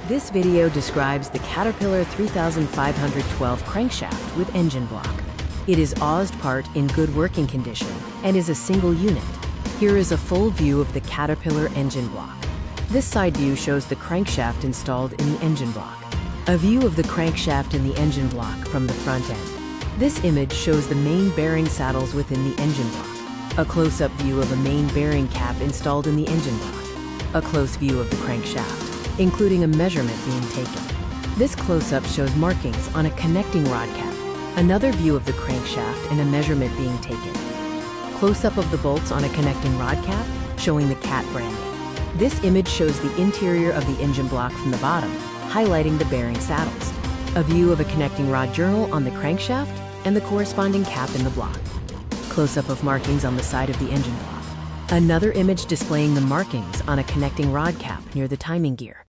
This video describes the Caterpillar 3512 crankshaft with engine block. It is AUSed part in good working condition and is a single unit. Here is a full view of the Caterpillar engine block. This side view shows the crankshaft installed in the engine block. A view of the crankshaft in the engine block from the front end. This image shows the main bearing saddles within the engine block. A close-up view of a main bearing cap installed in the engine block. A close view of the crankshaft, including a measurement being taken. This close-up shows markings on a connecting rod cap. Another view of the crankshaft and a measurement being taken. Close-up of the bolts on a connecting rod cap, showing the CAT branding. This image shows the interior of the engine block from the bottom, highlighting the bearing saddles. A view of a connecting rod journal on the crankshaft and the corresponding cap in the block. Close-up of markings on the side of the engine block. Another image displaying the markings on a connecting rod cap near the timing gear.